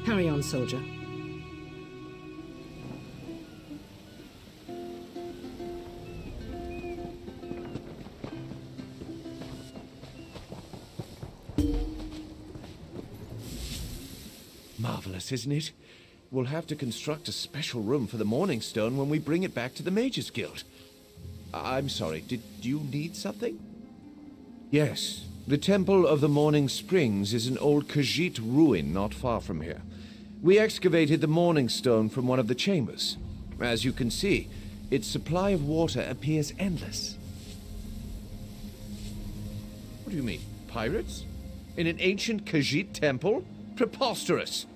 Carry on, soldier. Marvelous, isn't it? We'll have to construct a special room for the Morning Stone when we bring it back to the Mages Guild. I'm sorry, did you need something? Yes, the Temple of the Morning Springs is an old Khajiit ruin not far from here. We excavated the Morning Stone from one of the chambers. As you can see, its supply of water appears endless. What do you mean, pirates? In an ancient Khajiit temple? Preposterous!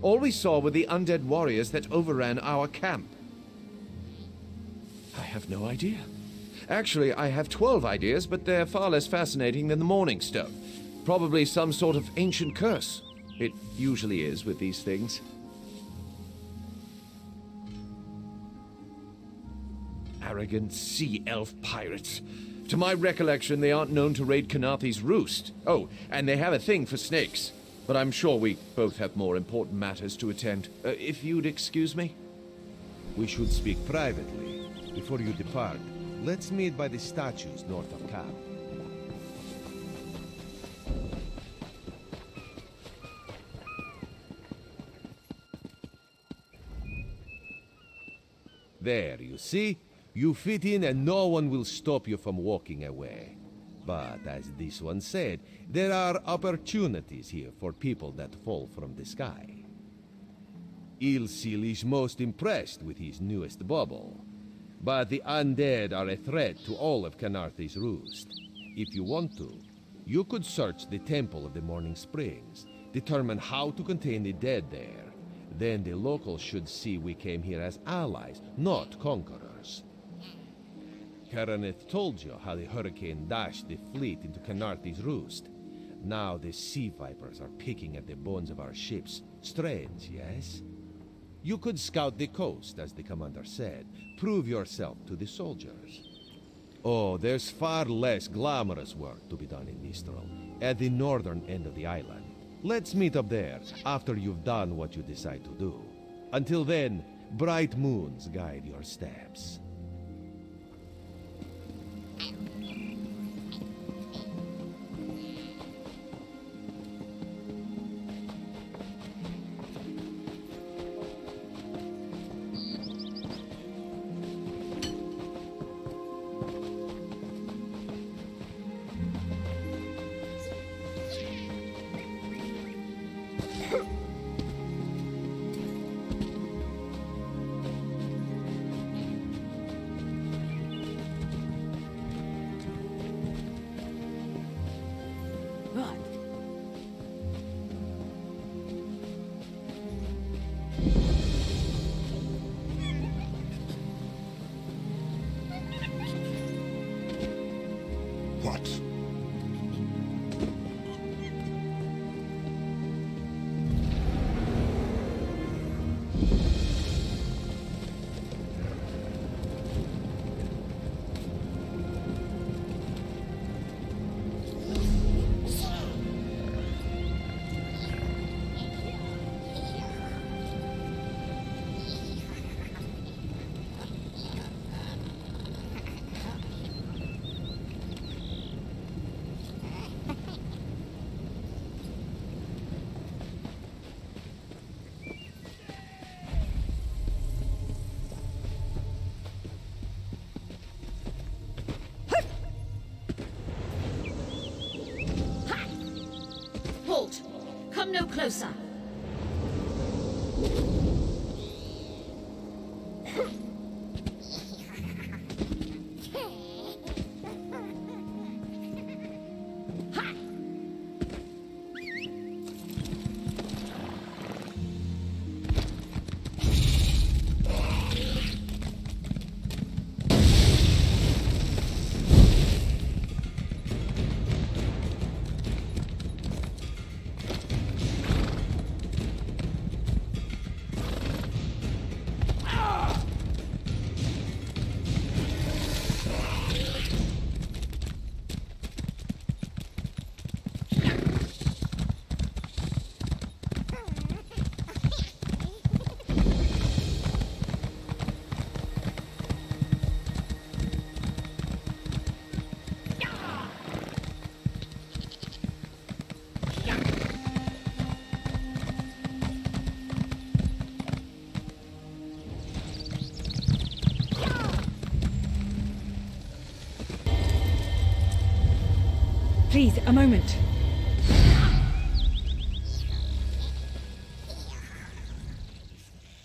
All we saw were the undead warriors that overran our camp. I have no idea. Actually, I have 12 ideas, but they're far less fascinating than the Morning Stone. Probably some sort of ancient curse. It usually is with these things. Arrogant sea elf pirates. To my recollection, they aren't known to raid Khenarthi's roost. Oh, and they have a thing for snakes. But I'm sure we both have more important matters to attend. If you'd excuse me? We should speak privately. Before you depart, let's meet by the statues north of Kab. There, you see? You fit in and no one will stop you from walking away. But as this one said, there are opportunities here for people that fall from the sky. Ilsil is most impressed with his newest bauble. But the undead are a threat to all of Khenarthi's roost. If you want to, you could search the Temple of the Morning Springs, determine how to contain the dead there. Then the locals should see we came here as allies, not conquerors. Karaneth told you how the hurricane dashed the fleet into Khenarthi's roost. Now the sea vipers are picking at the bones of our ships. Strange, yes? You could scout the coast, as the commander said. Prove yourself to the soldiers. Oh, there's far less glamorous work to be done in Mistral, at the northern end of the island. Let's meet up there, after you've done what you decide to do. Until then, bright moons guide your steps. no closer. Please, a moment.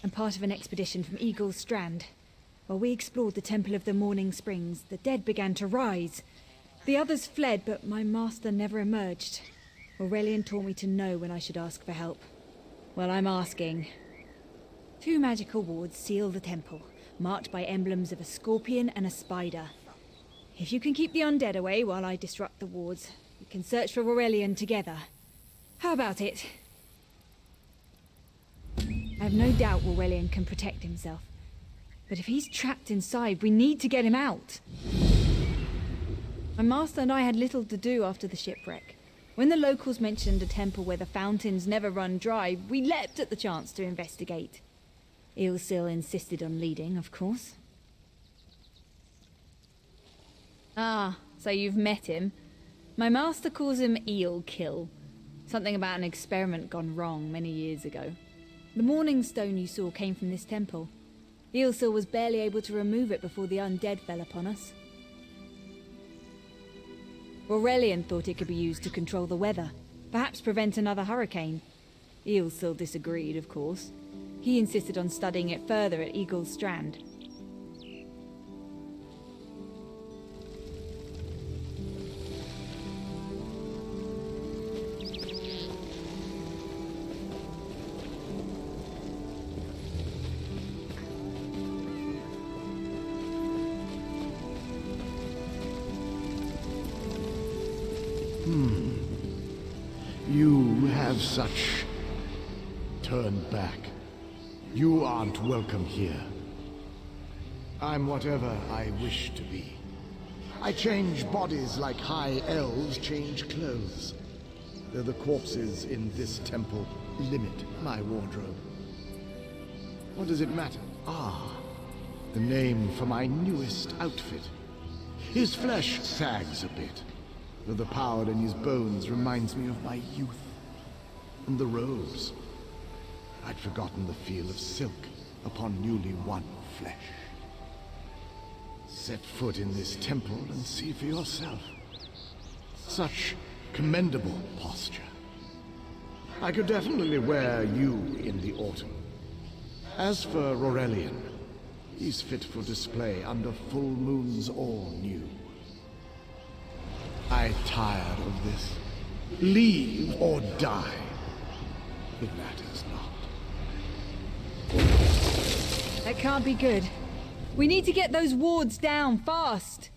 I'm part of an expedition from Eagle's Strand. While we explored the Temple of the Morning Springs, the dead began to rise. The others fled, but my master never emerged. Aurelian taught me to know when I should ask for help. Well, I'm asking. 2 magical wards seal the temple, marked by emblems of a scorpion and a spider. If you can keep the undead away while I disrupt the wards, we can search for Aurelian together. How about it? I have no doubt Aurelian can protect himself. But if he's trapped inside, we need to get him out. My master and I had little to do after the shipwreck. When the locals mentioned a temple where the fountains never run dry, we leapt at the chance to investigate. Eilsil insisted on leading, of course. Ah, so you've met him. My master calls him Eelkill. Something about an experiment gone wrong many years ago. The Morning Stone you saw came from this temple. Eilsil was barely able to remove it before the undead fell upon us. Aurelian thought it could be used to control the weather, perhaps prevent another hurricane. Eilsil disagreed, of course. He insisted on studying it further at Eagle's Strand. You have such... Turn back. You aren't welcome here. I'm whatever I wish to be. I change bodies like high elves change clothes. Though the corpses in this temple limit my wardrobe. What does it matter? Ah, the name for my newest outfit. His flesh sags a bit, though the power in his bones reminds me of my youth. And the robes. I'd forgotten the feel of silk upon newly won flesh. Set foot in this temple and see for yourself. Such commendable posture. I could definitely wear you in the autumn. As for Aurelian, he's fit for display under full moons all new. I'm tired of this. Leave or die. It matters not. That can't be good. We need to get those wards down fast.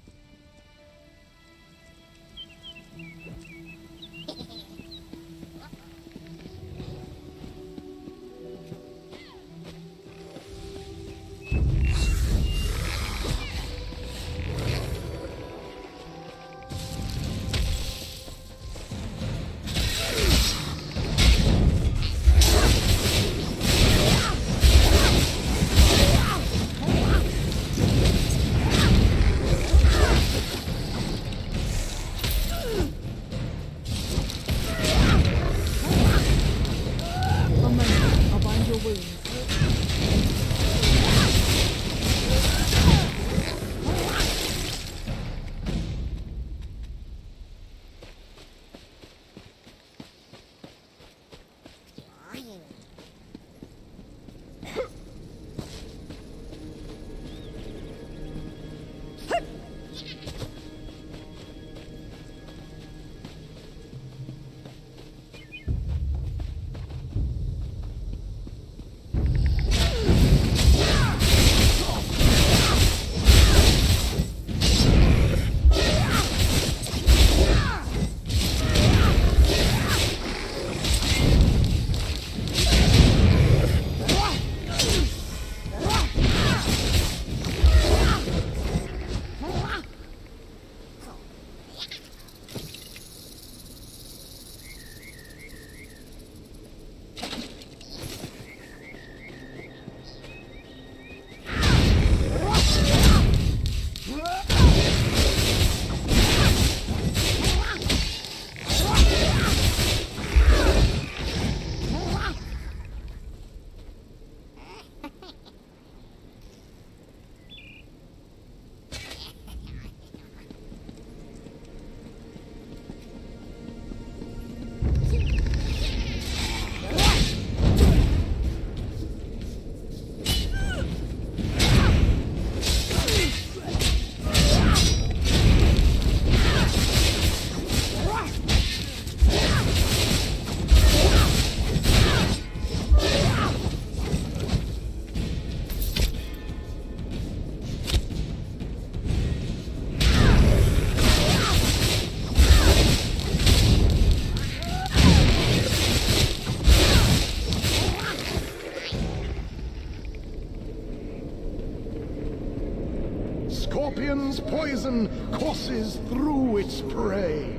scorpion's poison courses through its prey.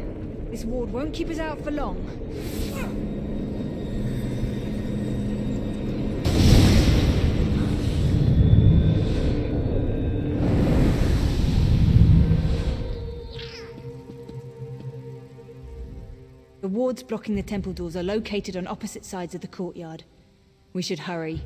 This ward won't keep us out for long. The wards blocking the temple doors are located on opposite sides of the courtyard. We should hurry.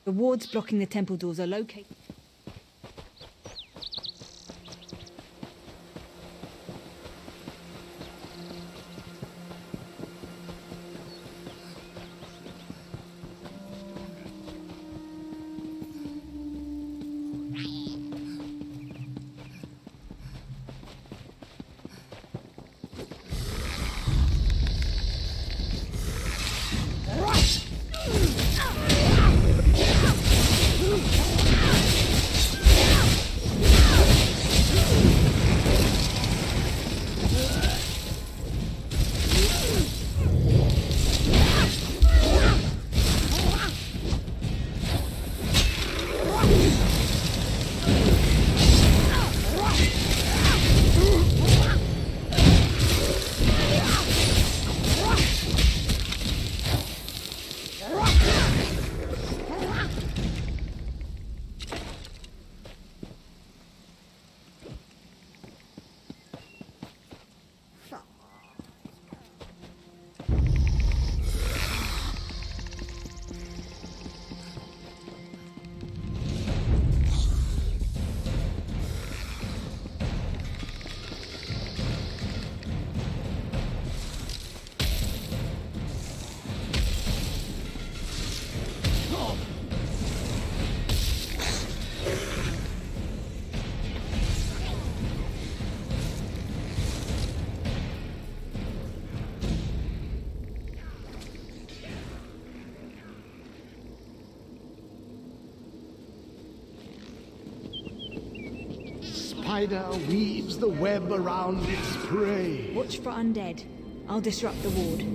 The wards blocking the temple doors are located. spider weaves the web around its prey. Watch for undead. I'll disrupt the ward.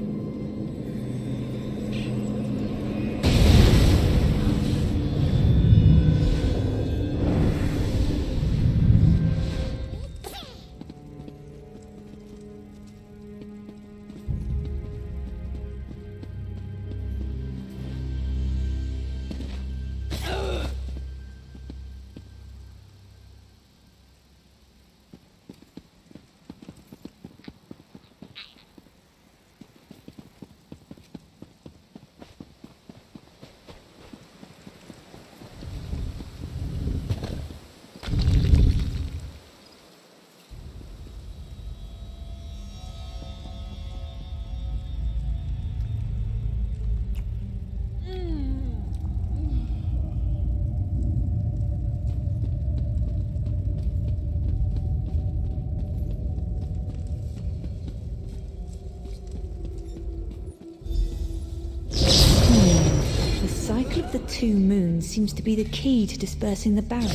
The cycle of the two moons seems to be the key to dispersing the barrier.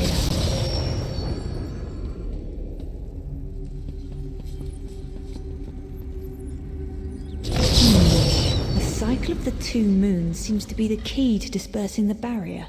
The cycle of the two moons seems to be the key to dispersing the barrier.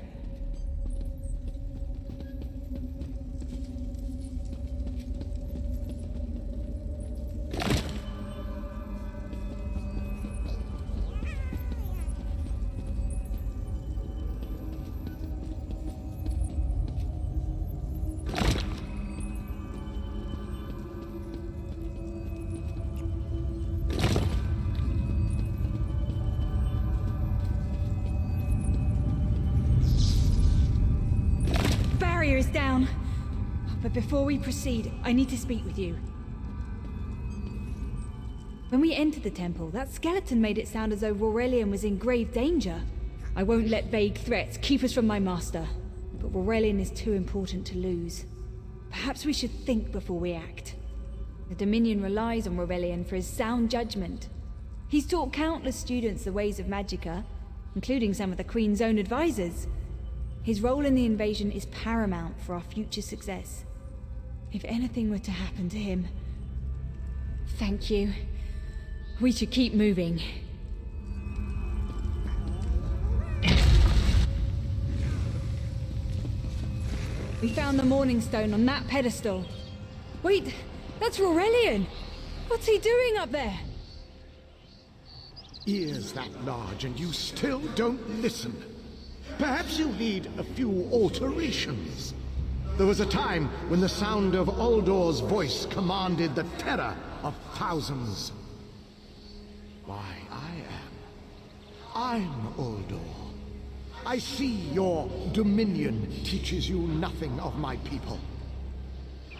Is down. But before we proceed, I need to speak with you. When we entered the temple, that skeleton made it sound as though Aurelian was in grave danger. I won't let vague threats keep us from my master, but Aurelian is too important to lose. Perhaps we should think before we act. The Dominion relies on Aurelian for his sound judgment. He's taught countless students the ways of Magicka, including some of the Queen's own advisors. His role in the invasion is paramount for our future success. If anything were to happen to him... Thank you. We should keep moving. We found the Morning Stone on that pedestal. Wait, that's Aurelian! What's he doing up there? Ears that large and you still don't listen. Perhaps you need a few alterations. There was a time when the sound of Uldor's voice commanded the terror of thousands. Why, I'm Uldor. I see your Dominion teaches you nothing of my people.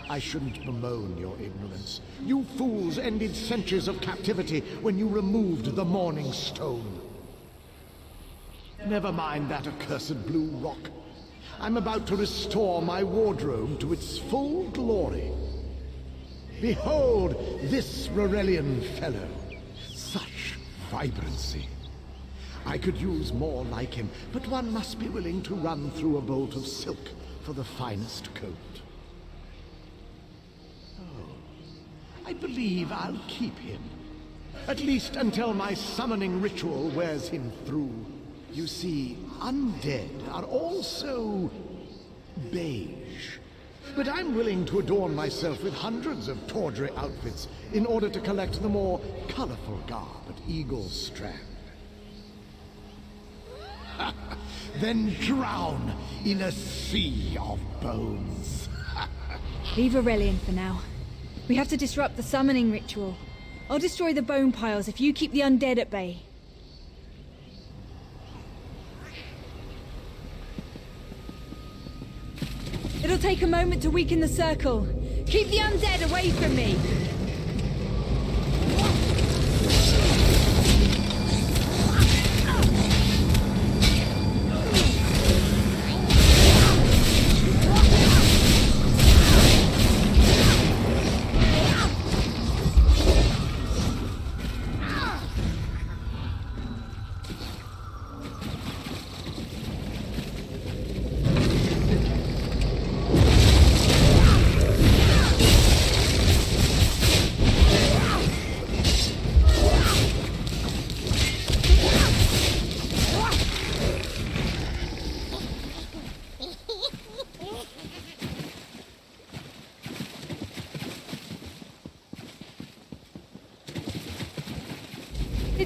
I shouldn't bemoan your ignorance. You fools ended centuries of captivity when you removed the Morning Stone. Never mind that accursed blue rock. I'm about to restore my wardrobe to its full glory. Behold this Aurelian fellow. Such vibrancy. I could use more like him, but one must be willing to run through a bolt of silk for the finest coat. Oh, I believe I'll keep him. At least until my summoning ritual wears him through. You see, undead are also beige. But I'm willing to adorn myself with hundreds of tawdry outfits in order to collect the more colorful garb at Eagle Strand. Then drown in a sea of bones. Leave Aurelian for now. We have to disrupt the summoning ritual. I'll destroy the bone piles if you keep the undead at bay. It'll take a moment to weaken the circle. Keep the undead away from me!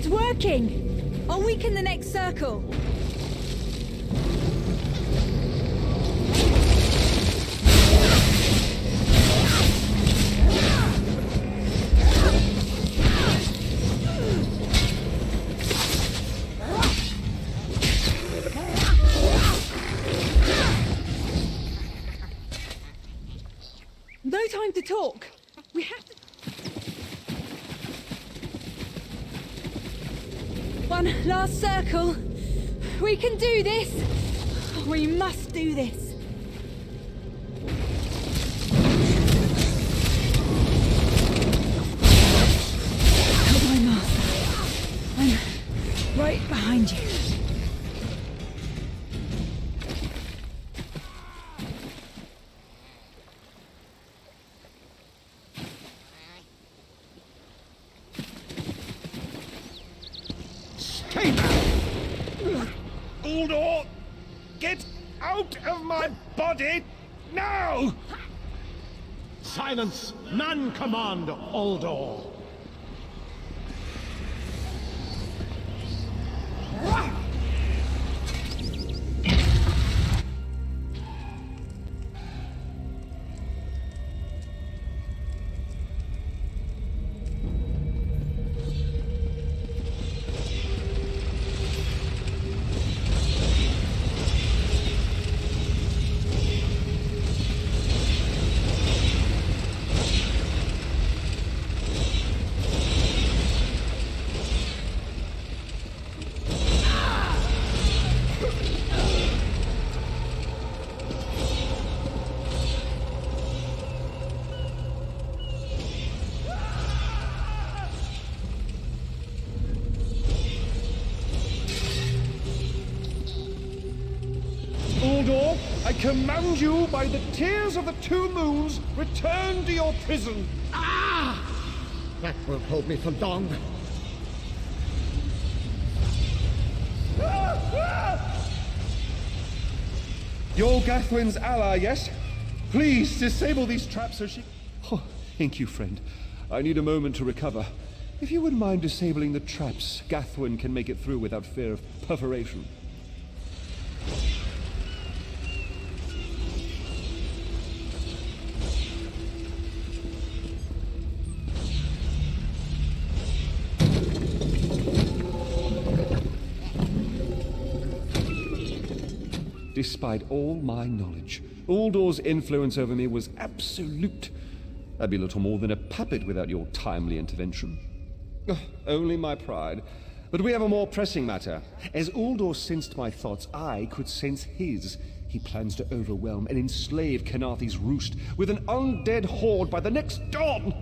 It's working! I'll weaken the next circle. No time to talk. We have to... One last circle. We can do this. We must do this. Help my master. I'm right behind you. Uldor! Get out of my body now! Silence! None command Uldor! Uldor, I command you by the tears of the two moons, return to your prison. Ah! That won't hold me for long. You're Gathwin's ally, yes? Please disable these traps so she... Oh, thank you, friend. I need a moment to recover. If you wouldn't mind disabling the traps, Gathwin can make it through without fear of perforation. Despite all my knowledge, Uldor's influence over me was absolute. I'd be little more than a puppet without your timely intervention. Only my pride. But we have a more pressing matter. As Uldor sensed my thoughts, I could sense his. He plans to overwhelm and enslave Khenarthi's roost with an undead horde by the next dawn!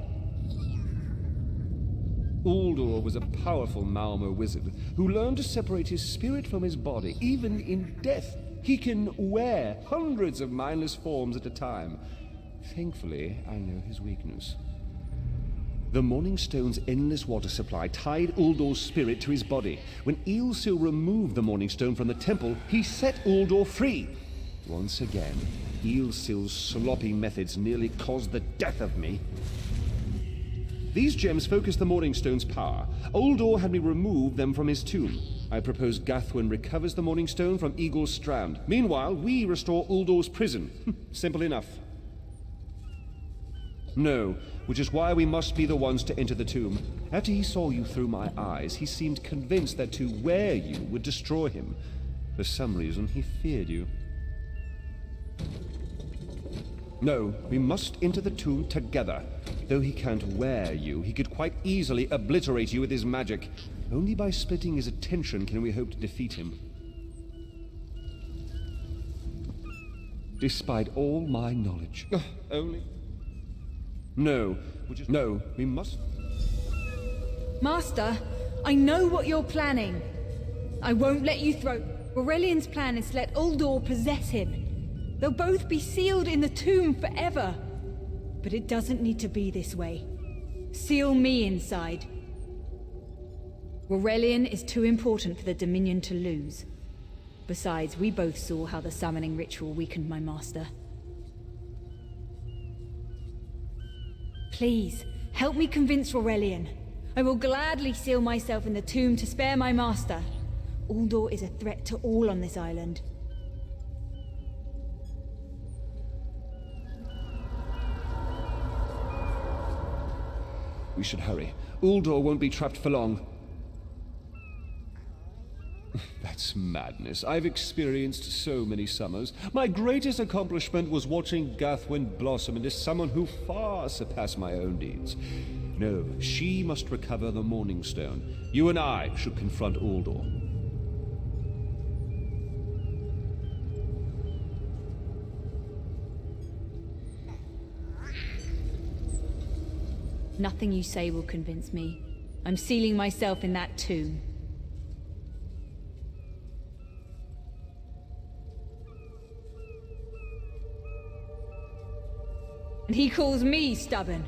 Uldor was a powerful Malmo wizard who learned to separate his spirit from his body, even in death. He can wear hundreds of mindless forms at a time. Thankfully, I know his weakness. The Morning Stone's endless water supply tied Uldor's spirit to his body. When Eilsil removed the Morning Stone from the temple, he set Uldor free. Once again, Eilsil's sloppy methods nearly caused the death of me. These gems focus the Morning Stone's power. Uldor had me remove them from his tomb. I propose Gathwin recovers the Morning Stone from Eagle's Strand. Meanwhile, we restore Uldor's prison. Simple enough. No, which is why we must be the ones to enter the tomb. After he saw you through my eyes, he seemed convinced that to wear you would destroy him. For some reason, he feared you. No, we must enter the tomb together. Though he can't wear you, he could quite easily obliterate you with his magic. Only by splitting his attention can we hope to defeat him. Despite all my knowledge. Only... No, we must... Master, I know what you're planning. I won't let you throw... Aurelian's plan is to let Uldor possess him. They'll both be sealed in the tomb forever. But it doesn't need to be this way. Seal me inside. Aurelian is too important for the Dominion to lose. Besides, we both saw how the summoning ritual weakened my master. Please, help me convince Aurelian. I will gladly seal myself in the tomb to spare my master. Uldor is a threat to all on this island. We should hurry. Uldor won't be trapped for long. That's madness. I've experienced so many summers. My greatest accomplishment was watching Gathwin blossom into someone who far surpassed my own deeds. No, she must recover the Morning Stone. You and I should confront Uldor. Nothing you say will convince me. I'm sealing myself in that tomb. And he calls me stubborn.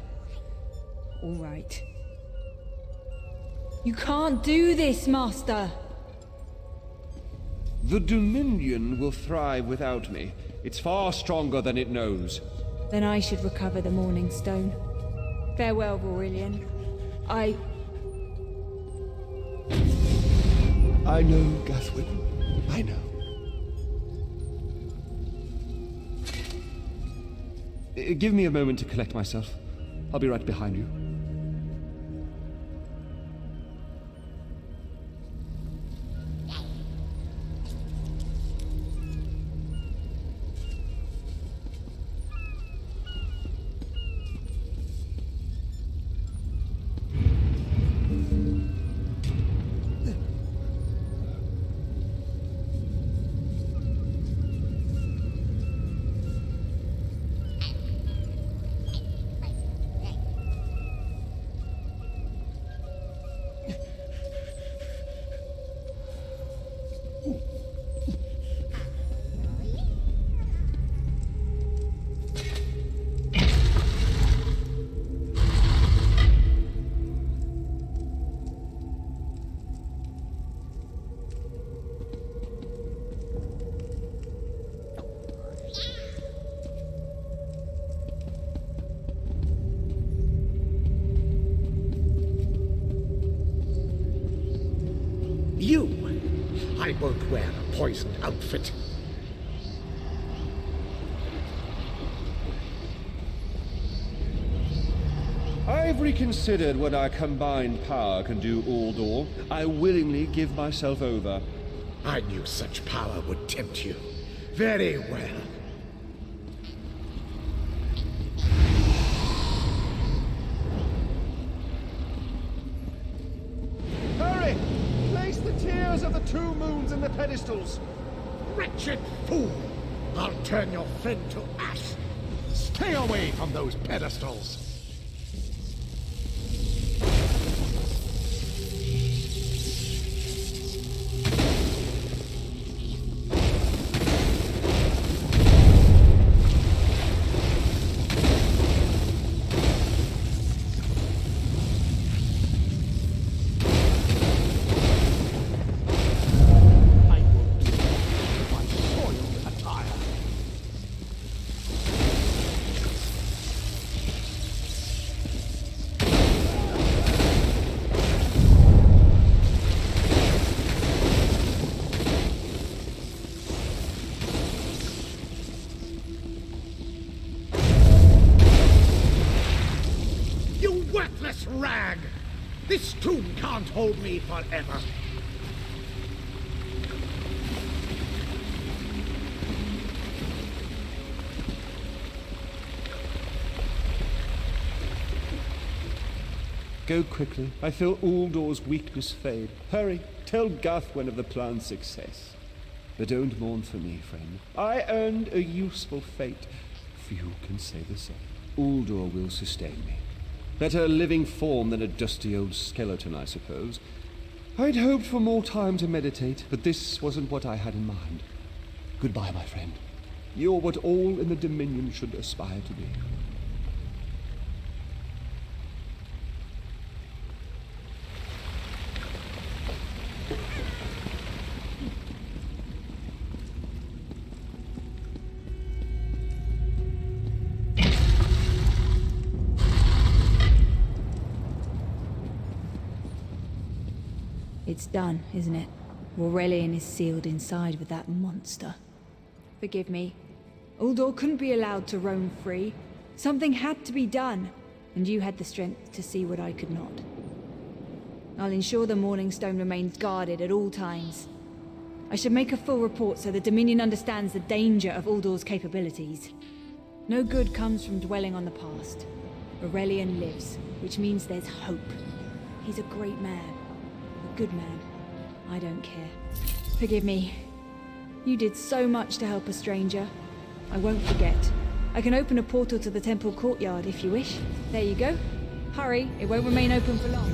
All right. You can't do this, Master! The Dominion will thrive without me. It's far stronger than it knows. Then I should recover the Morning Stone. Farewell, Aurelian. I know, Gathwin. I know. Give me a moment to collect myself. I'll be right behind you. I won't wear a poisoned outfit. I've reconsidered what our combined power can do, Uldor. I willingly give myself over. I knew such power would tempt you. Very well. Hurry! Place the tears of the two moons in the pedestals. Wretched fool! I'll turn your friend to ash. Stay away from those pedestals. Rag! This tomb can't hold me forever. Go quickly. I feel Uldor's weakness fade. Hurry, tell Gathwin of the plan's success. But don't mourn for me, friend. I earned a useful fate. Few can say the same. Uldor will sustain me. Better a living form than a dusty old skeleton, I suppose. I'd hoped for more time to meditate, but this wasn't what I had in mind. Goodbye, my friend. You're what all in the Dominion should aspire to be. It's done, isn't it? Aurelian is sealed inside with that monster. Forgive me. Uldor couldn't be allowed to roam free. Something had to be done, and you had the strength to see what I could not. I'll ensure the Morning Stone remains guarded at all times. I should make a full report so the Dominion understands the danger of Uldor's capabilities. No good comes from dwelling on the past. Aurelian lives, which means there's hope. He's a great man. A good man. I don't care. Forgive me. You did so much to help a stranger. I won't forget. I can open a portal to the temple courtyard if you wish. There you go. Hurry, it won't remain open for long.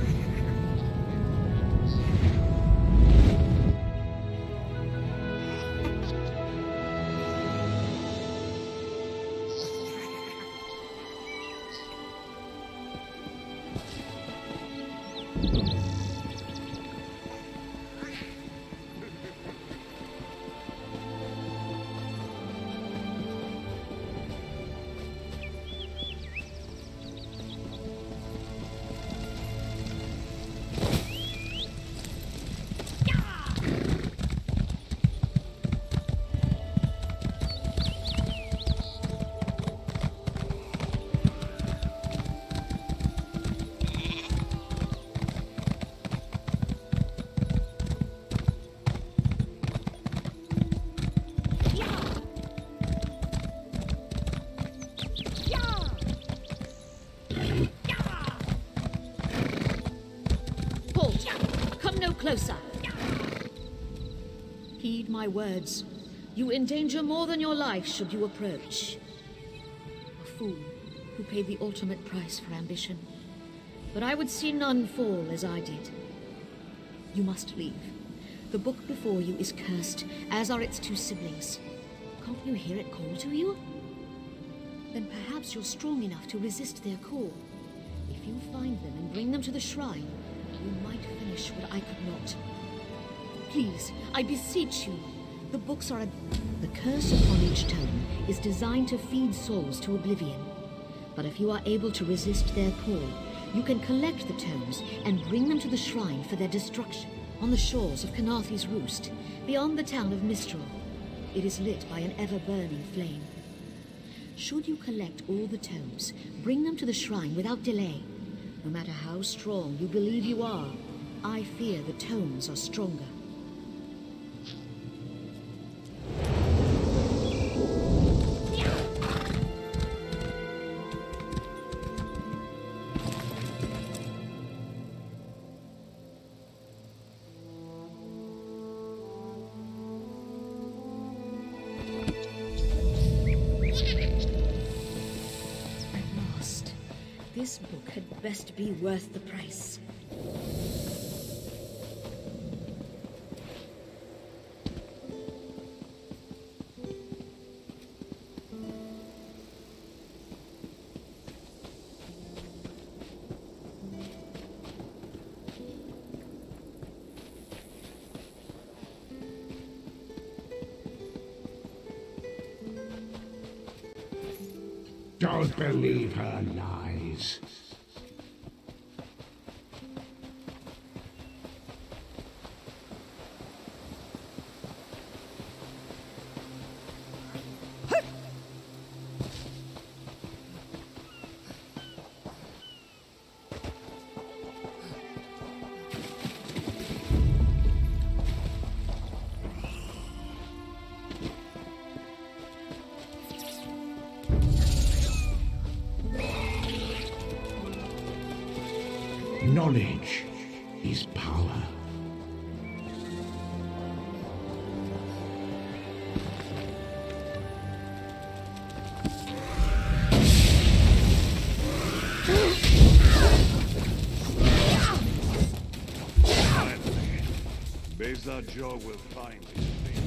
Closer. Heed my words. You endanger more than your life should you approach. A fool who paid the ultimate price for ambition. But I would see none fall as I did. You must leave. The book before you is cursed, as are its two siblings. Can't you hear it call to you? Then perhaps you're strong enough to resist their call. If you find them and bring them to the shrine, you might finish what I could not. Please, I beseech you. The books are The curse upon each tome is designed to feed souls to oblivion. But if you are able to resist their call, you can collect the tomes and bring them to the shrine for their destruction. On the shores of Khenarthi's Roost, beyond the town of Mistral, it is lit by an ever-burning flame. Should you collect all the tomes, bring them to the shrine without delay. No matter how strong you believe you are, I fear the tomes are stronger. This book had best be worth the price. Don't believe her lies. Knowledge is power. Be'zad-Jo will find his fate.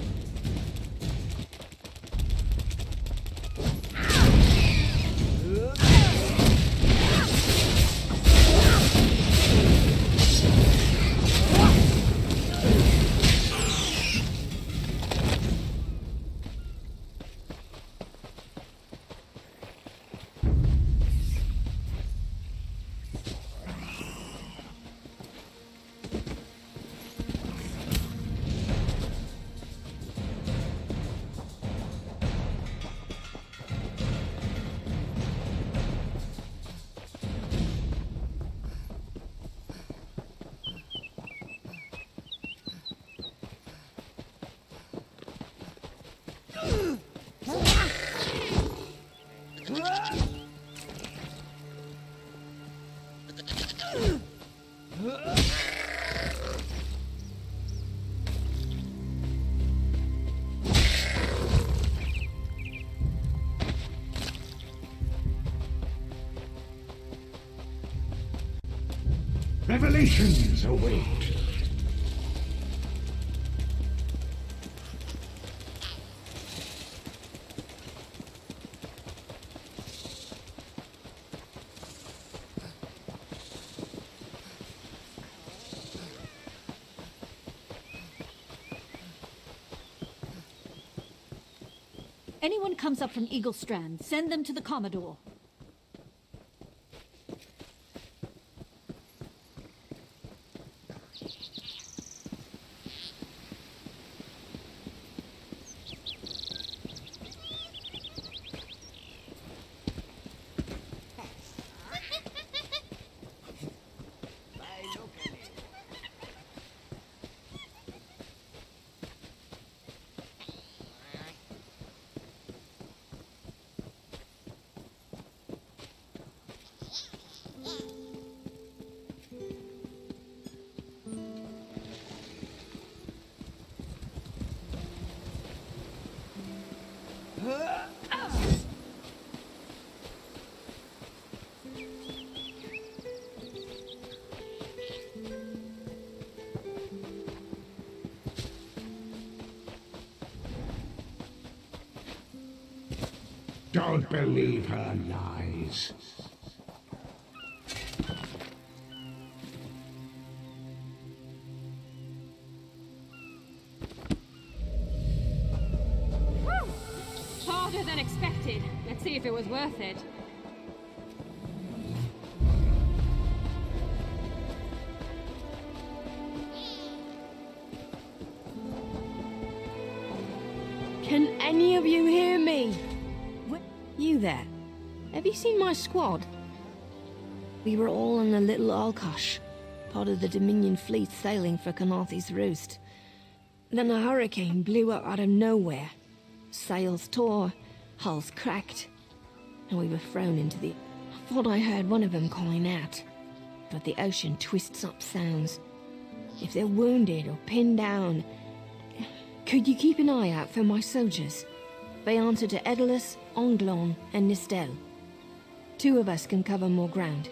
Revelations await. Anyone comes up from Eagle Strand, send them to the Commodore. Don't believe her lies. Harder than expected. Let's see if it was worth it. Can any of you hear me? You there? Have you seen my squad? We were all on the little Alkosh, part of the Dominion fleet sailing for Canarthy's Roost. Then a hurricane blew up out of nowhere. Sails tore, hulls cracked, and we were thrown into the... I thought I heard one of them calling out, but the ocean twists up sounds. If they're wounded or pinned down, could you keep an eye out for my soldiers? They answer to Edelus, Onglon, and Nistel. 2 of us can cover more ground.